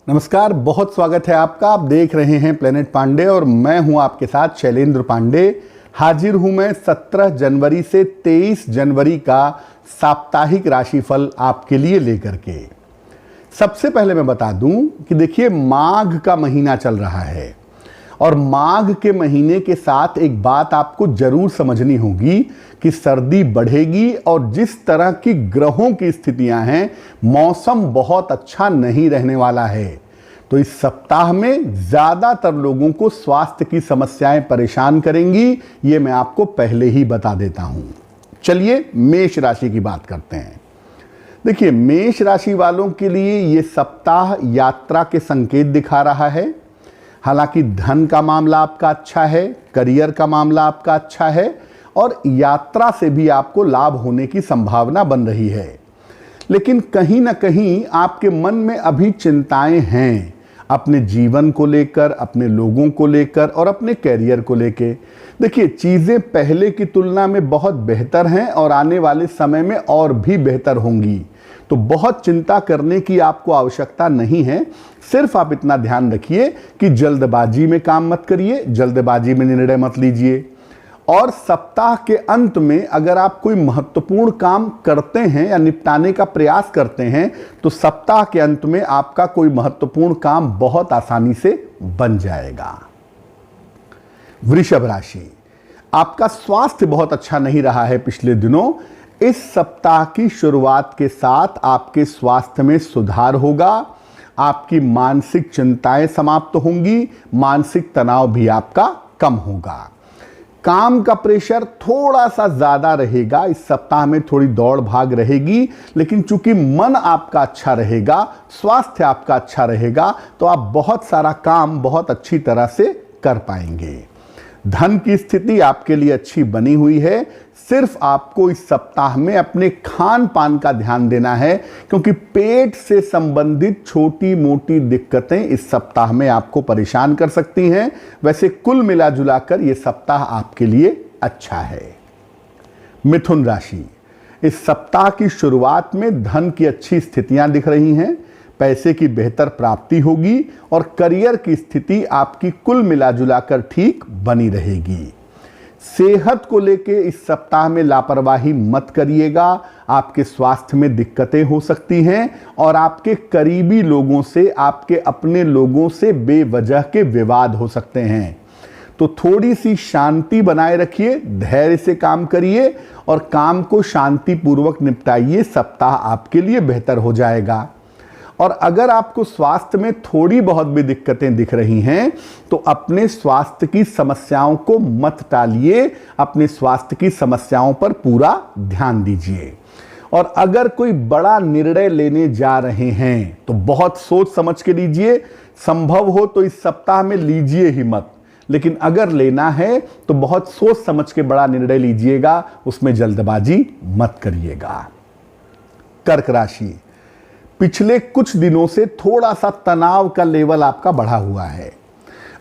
नमस्कार, बहुत स्वागत है आपका। आप देख रहे हैं प्लेनेट पांडे और मैं हूं आपके साथ शैलेंद्र पांडे। हाजिर हूं मैं 17 जनवरी से 23 जनवरी का साप्ताहिक राशिफल आपके लिए लेकर के। सबसे पहले मैं बता दूं कि देखिए, माघ का महीना चल रहा है और माघ के महीने के साथ एक बात आपको जरूर समझनी होगी कि सर्दी बढ़ेगी और जिस तरह की ग्रहों की स्थितियां हैं, मौसम बहुत अच्छा नहीं रहने वाला है। तो इस सप्ताह में ज्यादातर लोगों को स्वास्थ्य की समस्याएं परेशान करेंगी, ये मैं आपको पहले ही बता देता हूं। चलिए मेष राशि की बात करते हैं। देखिए, मेष राशि वालों के लिए ये सप्ताह यात्रा के संकेत दिखा रहा है। हालांकि धन का मामला आपका अच्छा है, करियर का मामला आपका अच्छा है और यात्रा से भी आपको लाभ होने की संभावना बन रही है। लेकिन कहीं ना कहीं आपके मन में अभी चिंताएं हैं, अपने जीवन को लेकर, अपने लोगों को लेकर और अपने करियर को लेकर। देखिए, चीजें पहले की तुलना में बहुत बेहतर हैं और आने वाले समय में और भी बेहतर होंगी। तो बहुत चिंता करने की आपको आवश्यकता नहीं है। सिर्फ आप इतना ध्यान रखिए कि जल्दबाजी में काम मत करिए, जल्दबाजी में निर्णय मत लीजिए। और सप्ताह के अंत में अगर आप कोई महत्वपूर्ण काम करते हैं या निपटाने का प्रयास करते हैं, तो सप्ताह के अंत में आपका कोई महत्वपूर्ण काम बहुत आसानी से बन जाएगा। वृषभ राशि, आपका स्वास्थ्य बहुत अच्छा नहीं रहा है पिछले दिनों। इस सप्ताह की शुरुआत के साथ आपके स्वास्थ्य में सुधार होगा। आपकी मानसिक चिंताएं समाप्त होंगी, मानसिक तनाव भी आपका कम होगा। काम का प्रेशर थोड़ा सा ज्यादा रहेगा, इस सप्ताह में थोड़ी दौड़ भाग रहेगी, लेकिन चूंकि मन आपका अच्छा रहेगा, स्वास्थ्य आपका अच्छा रहेगा, तो आप बहुत सारा काम बहुत अच्छी तरह से कर पाएंगे। धन की स्थिति आपके लिए अच्छी बनी हुई है। सिर्फ आपको इस सप्ताह में अपने खान पान का ध्यान देना है, क्योंकि पेट से संबंधित छोटी मोटी दिक्कतें इस सप्ताह में आपको परेशान कर सकती हैं। वैसे कुल मिला जुलाकर यह सप्ताह आपके लिए अच्छा है। मिथुन राशि, इस सप्ताह की शुरुआत में धन की अच्छी स्थितियां दिख रही हैं, पैसे की बेहतर प्राप्ति होगी और करियर की स्थिति आपकी कुल मिला जुलाकर ठीक बनी रहेगी। सेहत को लेके इस सप्ताह में लापरवाही मत करिएगा। आपके स्वास्थ्य में दिक्कतें हो सकती हैं और आपके करीबी लोगों से, आपके अपने लोगों से बेवजह के विवाद हो सकते हैं। तो थोड़ी सी शांति बनाए रखिए, धैर्य से काम करिए और काम को शांतिपूर्वक निपटाइए। सप्ताह आपके लिए बेहतर हो जाएगा। और अगर आपको स्वास्थ्य में थोड़ी बहुत भी दिक्कतें दिख रही हैं, तो अपने स्वास्थ्य की समस्याओं को मत टालिए, अपने स्वास्थ्य की समस्याओं पर पूरा ध्यान दीजिए। और अगर कोई बड़ा निर्णय लेने जा रहे हैं तो बहुत सोच समझ के लीजिए। संभव हो तो इस सप्ताह में लीजिए ही मत, लेकिन अगर लेना है तो बहुत सोच समझ के बड़ा निर्णय लीजिएगा, उसमें जल्दबाजी मत करिएगा। कर्क राशि, पिछले कुछ दिनों से थोड़ा सा तनाव का लेवल आपका बढ़ा हुआ है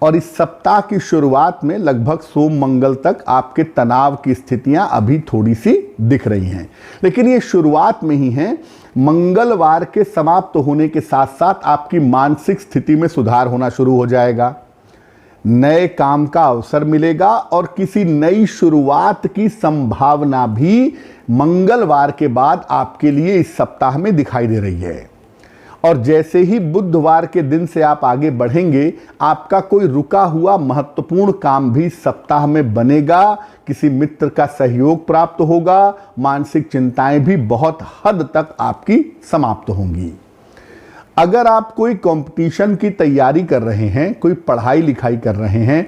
और इस सप्ताह की शुरुआत में लगभग सोम मंगल तक आपके तनाव की स्थितियां अभी थोड़ी सी दिख रही हैं, लेकिन ये शुरुआत में ही है। मंगलवार के समाप्त होने के साथ साथ आपकी मानसिक स्थिति में सुधार होना शुरू हो जाएगा। नए काम का अवसर मिलेगा और किसी नई शुरुआत की संभावना भी मंगलवार के बाद आपके लिए इस सप्ताह में दिखाई दे रही है। और जैसे ही बुधवार के दिन से आप आगे बढ़ेंगे, आपका कोई रुका हुआ महत्वपूर्ण काम भी सप्ताह में बनेगा। किसी मित्र का सहयोग प्राप्त होगा। मानसिक चिंताएं भी बहुत हद तक आपकी समाप्त होंगी। अगर आप कोई कंपटीशन की तैयारी कर रहे हैं, कोई पढ़ाई लिखाई कर रहे हैं,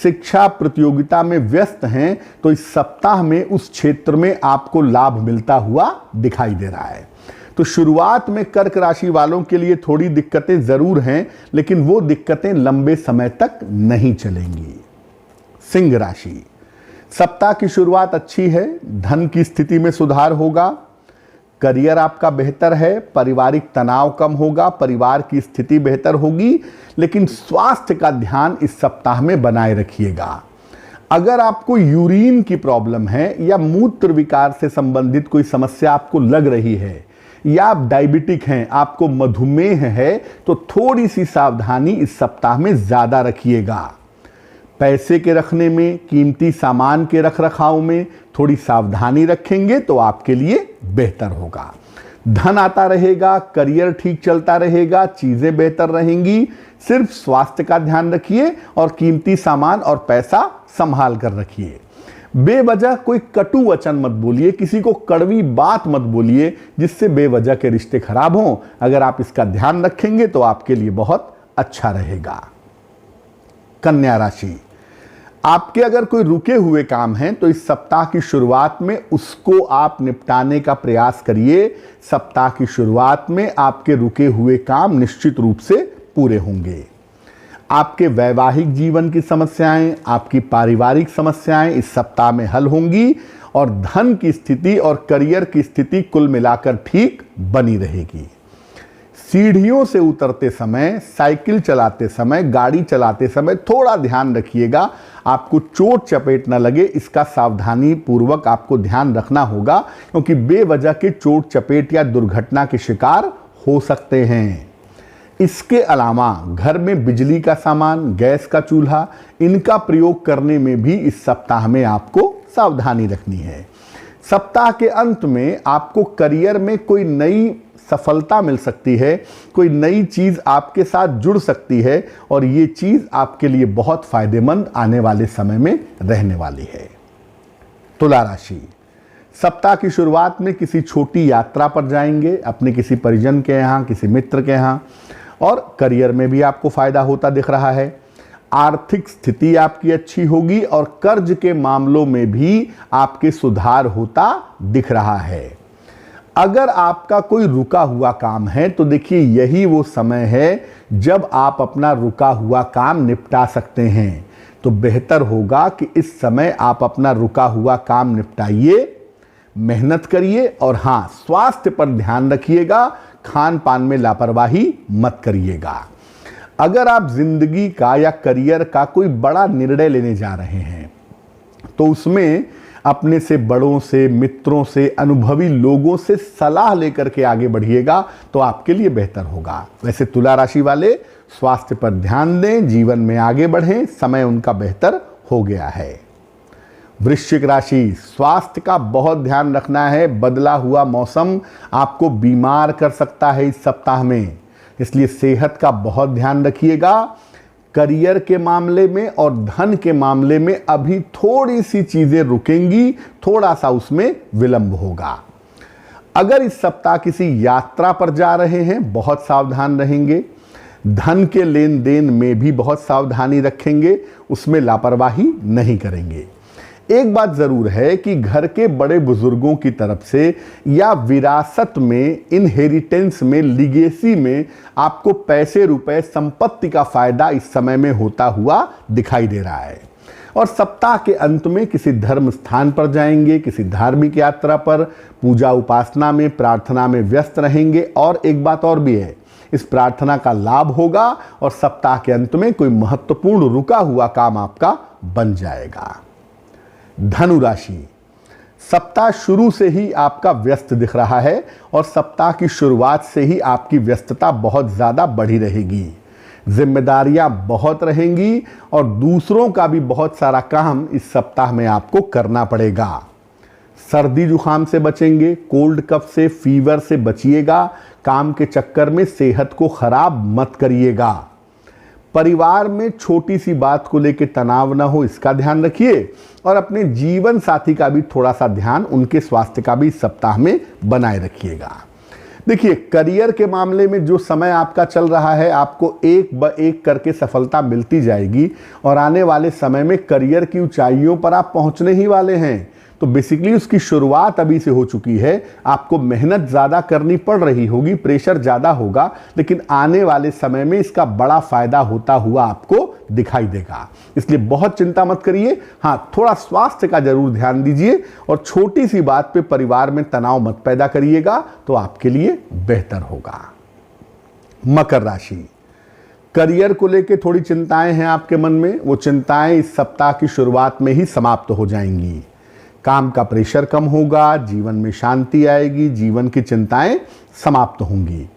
शिक्षा प्रतियोगिता में व्यस्त हैं, तो इस सप्ताह में उस क्षेत्र में आपको लाभ मिलता हुआ दिखाई दे रहा है। तो शुरुआत में कर्क राशि वालों के लिए थोड़ी दिक्कतें जरूर हैं, लेकिन वो दिक्कतें लंबे समय तक नहीं चलेंगी। सिंह राशि, सप्ताह की शुरुआत अच्छी है, धन की स्थिति में सुधार होगा, करियर आपका बेहतर है, पारिवारिक तनाव कम होगा, परिवार की स्थिति बेहतर होगी, लेकिन स्वास्थ्य का ध्यान इस सप्ताह में बनाए रखिएगा। अगर आपको यूरिन की प्रॉब्लम है या मूत्र विकार से संबंधित कोई समस्या आपको लग रही है या आप डायबिटिक हैं, आपको मधुमेह है, तो थोड़ी सी सावधानी इस सप्ताह में ज़्यादा रखिएगा। पैसे के रखने में, कीमती सामान के रख रखाव में थोड़ी सावधानी रखेंगे तो आपके लिए बेहतर होगा। धन आता रहेगा, करियर ठीक चलता रहेगा, चीज़ें बेहतर रहेंगी। सिर्फ स्वास्थ्य का ध्यान रखिए और कीमती सामान और पैसा संभाल कर रखिए। बेवजह कोई कटु वचन मत बोलिए, किसी को कड़वी बात मत बोलिए जिससे बेवजह के रिश्ते खराब हों। अगर आप इसका ध्यान रखेंगे तो आपके लिए बहुत अच्छा रहेगा। कन्या राशि, आपके अगर कोई रुके हुए काम हैं तो इस सप्ताह की शुरुआत में उसको आप निपटाने का प्रयास करिए। सप्ताह की शुरुआत में आपके रुके हुए काम निश्चित रूप से पूरे होंगे। आपके वैवाहिक जीवन की समस्याएं, आपकी पारिवारिक समस्याएं इस सप्ताह में हल होंगी और धन की स्थिति और करियर की स्थिति कुल मिलाकर ठीक बनी रहेगी। सीढ़ियों से उतरते समय, साइकिल चलाते समय, गाड़ी चलाते समय थोड़ा ध्यान रखिएगा, आपको चोट चपेट न लगे, इसका सावधानी पूर्वक आपको ध्यान रखना होगा, क्योंकि बेवजह के चोट चपेट या दुर्घटना के शिकार हो सकते हैं। इसके अलावा घर में बिजली का सामान, गैस का चूल्हा, इनका प्रयोग करने में भी इस सप्ताह में आपको सावधानी रखनी है। सप्ताह के अंत में आपको करियर में कोई नई सफलता मिल सकती है, कोई नई चीज़ आपके साथ जुड़ सकती है और ये चीज़ आपके लिए बहुत फायदेमंद आने वाले समय में रहने वाली है। तुला राशि, सप्ताह की शुरुआत में किसी छोटी यात्रा पर जाएंगे, अपने किसी परिजन के यहाँ, किसी मित्र के यहाँ, और करियर में भी आपको फायदा होता दिख रहा है। आर्थिक स्थिति आपकी अच्छी होगी और कर्ज के मामलों में भी आपके सुधार होता दिख रहा है। अगर आपका कोई रुका हुआ काम है तो देखिए यही वो समय है जब आप अपना रुका हुआ काम निपटा सकते हैं। तो बेहतर होगा कि इस समय आप अपना रुका हुआ काम निपटाइए, मेहनत करिए और हाँ, स्वास्थ्य पर ध्यान रखिएगा, खान पान में लापरवाही मत करिएगा। अगर आप जिंदगी का या करियर का कोई बड़ा निर्णय लेने जा रहे हैं तो उसमें अपने से बड़ों से, मित्रों से, अनुभवी लोगों से सलाह लेकर के आगे बढ़िएगा तो आपके लिए बेहतर होगा। वैसे तुला राशि वाले स्वास्थ्य पर ध्यान दें, जीवन में आगे बढ़ें, समय उनका बेहतर हो गया है। वृश्चिक राशि, स्वास्थ्य का बहुत ध्यान रखना है। बदला हुआ मौसम आपको बीमार कर सकता है इस सप्ताह में, इसलिए सेहत का बहुत ध्यान रखिएगा। करियर के मामले में और धन के मामले में अभी थोड़ी सी चीजें रुकेंगी, थोड़ा सा उसमें विलंब होगा। अगर इस सप्ताह किसी यात्रा पर जा रहे हैं, बहुत सावधान रहेंगे। धन के लेन देन में भी बहुत सावधानी रखेंगे, उसमें लापरवाही नहीं करेंगे। एक बात जरूर है कि घर के बड़े बुजुर्गों की तरफ से या विरासत में, इनहेरिटेंस में, लिगेसी में आपको पैसे रुपए, संपत्ति का फायदा इस समय में होता हुआ दिखाई दे रहा है। और सप्ताह के अंत में किसी धर्म स्थान पर जाएंगे, किसी धार्मिक यात्रा पर, पूजा उपासना में, प्रार्थना में व्यस्त रहेंगे। और एक बात और भी है, इस प्रार्थना का लाभ होगा और सप्ताह के अंत में कोई महत्वपूर्ण रुका हुआ काम आपका बन जाएगा। धनु राशि, सप्ताह शुरू से ही आपका व्यस्त दिख रहा है और सप्ताह की शुरुआत से ही आपकी व्यस्तता बहुत ज़्यादा बढ़ी रहेगी। जिम्मेदारियां बहुत रहेंगी और दूसरों का भी बहुत सारा काम इस सप्ताह में आपको करना पड़ेगा। सर्दी जुकाम से बचेंगे, कोल्ड कफ से, फीवर से बचिएगा। काम के चक्कर में सेहत को खराब मत करिएगा। परिवार में छोटी सी बात को लेकर तनाव ना हो, इसका ध्यान रखिए और अपने जीवन साथी का भी थोड़ा सा ध्यान, उनके स्वास्थ्य का भी इस सप्ताह में बनाए रखिएगा। देखिए, करियर के मामले में जो समय आपका चल रहा है, आपको एक ब एक करके सफलता मिलती जाएगी और आने वाले समय में करियर की ऊंचाइयों पर आप पहुंचने ही वाले हैं। तो बेसिकली उसकी शुरुआत अभी से हो चुकी है। आपको मेहनत ज़्यादा करनी पड़ रही होगी, प्रेशर ज़्यादा होगा, लेकिन आने वाले समय में इसका बड़ा फायदा होता हुआ आपको दिखाई देगा। इसलिए बहुत चिंता मत करिए। हाँ, थोड़ा स्वास्थ्य का जरूर ध्यान दीजिए और छोटी सी बात पे परिवार में तनाव मत पैदा करिएगा, तो आपके लिए बेहतर होगा। मकर राशि, करियर को लेकर थोड़ी चिंताएं हैं आपके मन में, वो चिंताएं इस सप्ताह की शुरुआत में ही समाप्त हो जाएंगी। काम का प्रेशर कम होगा, जीवन में शांति आएगी, जीवन की चिंताएं समाप्त होंगी।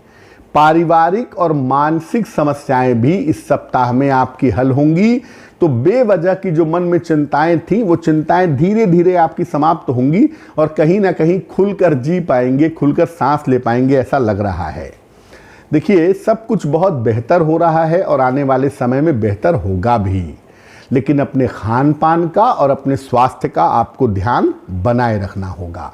पारिवारिक और मानसिक समस्याएं भी इस सप्ताह में आपकी हल होंगी। तो बेवजह की जो मन में चिंताएं थी, वो चिंताएं धीरे धीरे आपकी समाप्त होंगी और कहीं ना कहीं खुलकर जी पाएंगे, खुलकर सांस ले पाएंगे, ऐसा लग रहा है। देखिए, सब कुछ बहुत बेहतर हो रहा है और आने वाले समय में बेहतर होगा भी, लेकिन अपने खान पान का और अपने स्वास्थ्य का आपको ध्यान बनाए रखना होगा।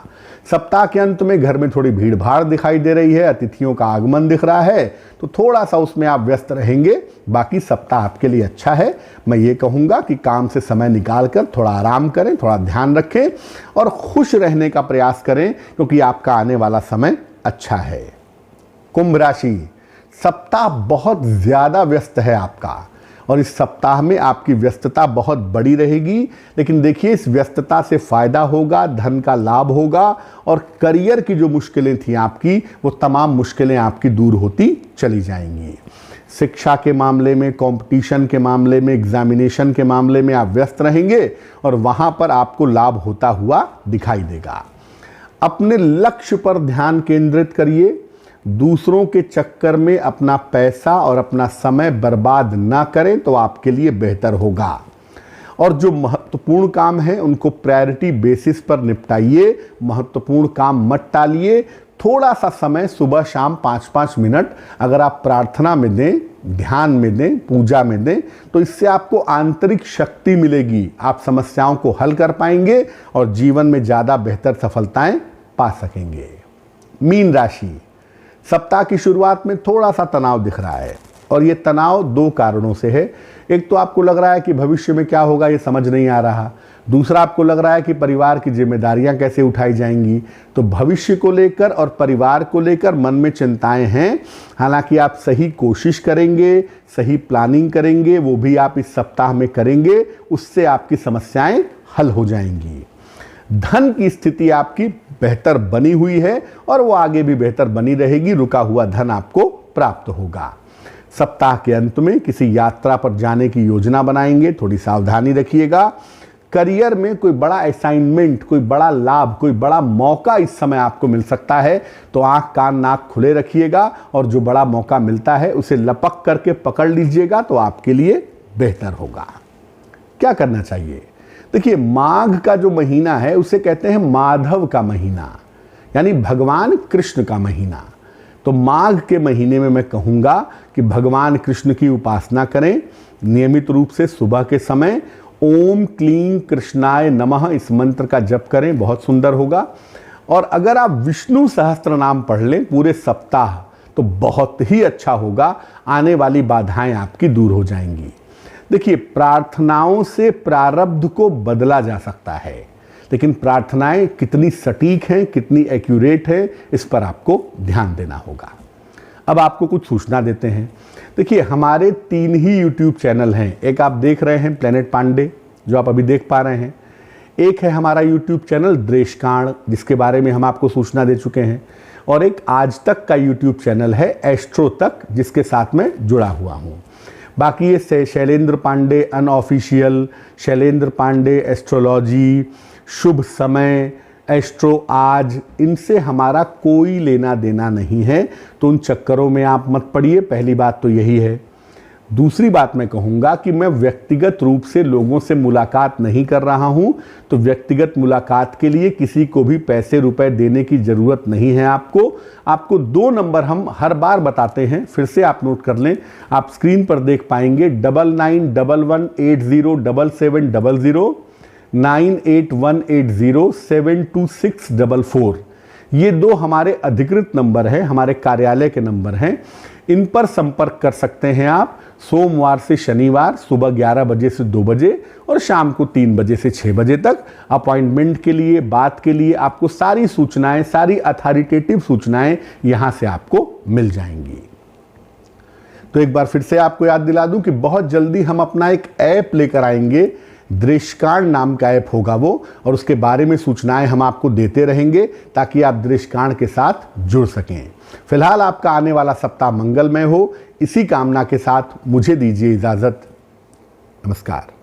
सप्ताह के अंत में घर में थोड़ी भीड़ भाड़ दिखाई दे रही है, अतिथियों का आगमन दिख रहा है, तो थोड़ा सा उसमें आप व्यस्त रहेंगे। बाकी सप्ताह आपके लिए अच्छा है। मैं ये कहूँगा कि काम से समय निकाल कर थोड़ा आराम करें, थोड़ा ध्यान रखें और खुश रहने का प्रयास करें, क्योंकि आपका आने वाला समय अच्छा है। कुंभ राशि, सप्ताह बहुत ज़्यादा व्यस्त है आपका और इस सप्ताह में आपकी व्यस्तता बहुत बड़ी रहेगी। लेकिन देखिए, इस व्यस्तता से फ़ायदा होगा, धन का लाभ होगा और करियर की जो मुश्किलें थी आपकी, वो तमाम मुश्किलें आपकी दूर होती चली जाएंगी। शिक्षा के मामले में, कंपटीशन के मामले में, एग्जामिनेशन के मामले में आप व्यस्त रहेंगे और वहाँ पर आपको लाभ होता हुआ दिखाई देगा। अपने लक्ष्य पर ध्यान केंद्रित करिए। दूसरों के चक्कर में अपना पैसा और अपना समय बर्बाद ना करें तो आपके लिए बेहतर होगा। और जो महत्वपूर्ण काम है उनको प्रायोरिटी बेसिस पर निपटाइए। महत्वपूर्ण काम मत टालिए। थोड़ा सा समय सुबह शाम 5-5 मिनट अगर आप प्रार्थना में दें, ध्यान में दें, पूजा में दें, तो इससे आपको आंतरिक शक्ति मिलेगी। आप समस्याओं को हल कर पाएंगे और जीवन में ज़्यादा बेहतर सफलताएं पा सकेंगे। मीन राशि, सप्ताह की शुरुआत में थोड़ा सा तनाव दिख रहा है और ये तनाव 2 कारणों से है। एक तो आपको लग रहा है कि भविष्य में क्या होगा ये समझ नहीं आ रहा। दूसरा, आपको लग रहा है कि परिवार की जिम्मेदारियां कैसे उठाई जाएंगी। तो भविष्य को लेकर और परिवार को लेकर मन में चिंताएं हैं। हालांकि आप सही कोशिश करेंगे, सही प्लानिंग करेंगे, वो भी आप इस सप्ताह में करेंगे, उससे आपकी समस्याएं हल हो जाएंगी। धन की स्थिति आपकी बेहतर बनी हुई है और वो आगे भी बेहतर बनी रहेगी। रुका हुआ धन आपको प्राप्त होगा। सप्ताह के अंत में किसी यात्रा पर जाने की योजना बनाएंगे, थोड़ी सावधानी रखिएगा। करियर में कोई बड़ा असाइनमेंट, कोई बड़ा लाभ, कोई बड़ा मौका इस समय आपको मिल सकता है, तो आंख कान नाक खुले रखिएगा और जो बड़ा मौका मिलता है उसे लपक करके पकड़ लीजिएगा, तो आपके लिए बेहतर होगा। क्या करना चाहिए? देखिए, माघ का जो महीना है उसे कहते हैं माधव का महीना, यानी भगवान कृष्ण का महीना। तो माघ के महीने में मैं कहूँगा कि भगवान कृष्ण की उपासना करें। नियमित रूप से सुबह के समय ओम क्लीं कृष्णाय नमः इस मंत्र का जप करें, बहुत सुंदर होगा। और अगर आप विष्णु सहस्त्र नाम पढ़ लें पूरे सप्ताह तो बहुत ही अच्छा होगा। आने वाली बाधाएं आपकी दूर हो जाएंगी। देखिए, प्रार्थनाओं से प्रारब्ध को बदला जा सकता है, लेकिन प्रार्थनाएं कितनी सटीक हैं, कितनी एक्यूरेट है, इस पर आपको ध्यान देना होगा। अब आपको कुछ सूचना देते हैं। देखिए, हमारे 3 ही YouTube चैनल हैं। एक आप देख रहे हैं प्लेनेट पांडे, जो आप अभी देख पा रहे हैं। एक है हमारा YouTube चैनल देशकांड, जिसके बारे में हम आपको सूचना दे चुके हैं। और एक आज तक का YouTube चैनल है एस्ट्रो तक, जिसके साथ में जुड़ा हुआ हूँ। बाकी ये शैलेंद्र पांडे अनऑफिशियल, शैलेंद्र पांडे एस्ट्रोलॉजी, शुभ समय, एस्ट्रो आज, इनसे हमारा कोई लेना देना नहीं है। तो उन चक्करों में आप मत पड़िए। पहली बात तो यही है। दूसरी बात मैं कहूँगा कि मैं व्यक्तिगत रूप से लोगों से मुलाकात नहीं कर रहा हूँ। तो व्यक्तिगत मुलाकात के लिए किसी को भी पैसे रुपए देने की ज़रूरत नहीं है। आपको 2 नंबर हम हर बार बताते हैं, फिर से आप नोट कर लें। आप स्क्रीन पर देख पाएंगे 9911807700, 9818072644। ये 2 हमारे अधिकृत नंबर हैं, हमारे कार्यालय के नंबर हैं। इन पर संपर्क कर सकते हैं आप सोमवार से शनिवार सुबह 11 बजे से 2 बजे और शाम को 3 बजे से 6 बजे तक। अपॉइंटमेंट के लिए, बात के लिए आपको सारी सूचनाएं, सारी अथॉरिटेटिव सूचनाएं यहां से आपको मिल जाएंगी। तो एक बार फिर से आपको याद दिला दूं कि बहुत जल्दी हम अपना एक ऐप लेकर आएंगे। दृश्यकांड नाम का ऐप होगा वो, और उसके बारे में सूचनाएं हम आपको देते रहेंगे ताकि आप दृश्यकांड के साथ जुड़ सकें। फिलहाल आपका आने वाला सप्ताह मंगलमय हो, इसी कामना के साथ मुझे दीजिए इजाजत। नमस्कार।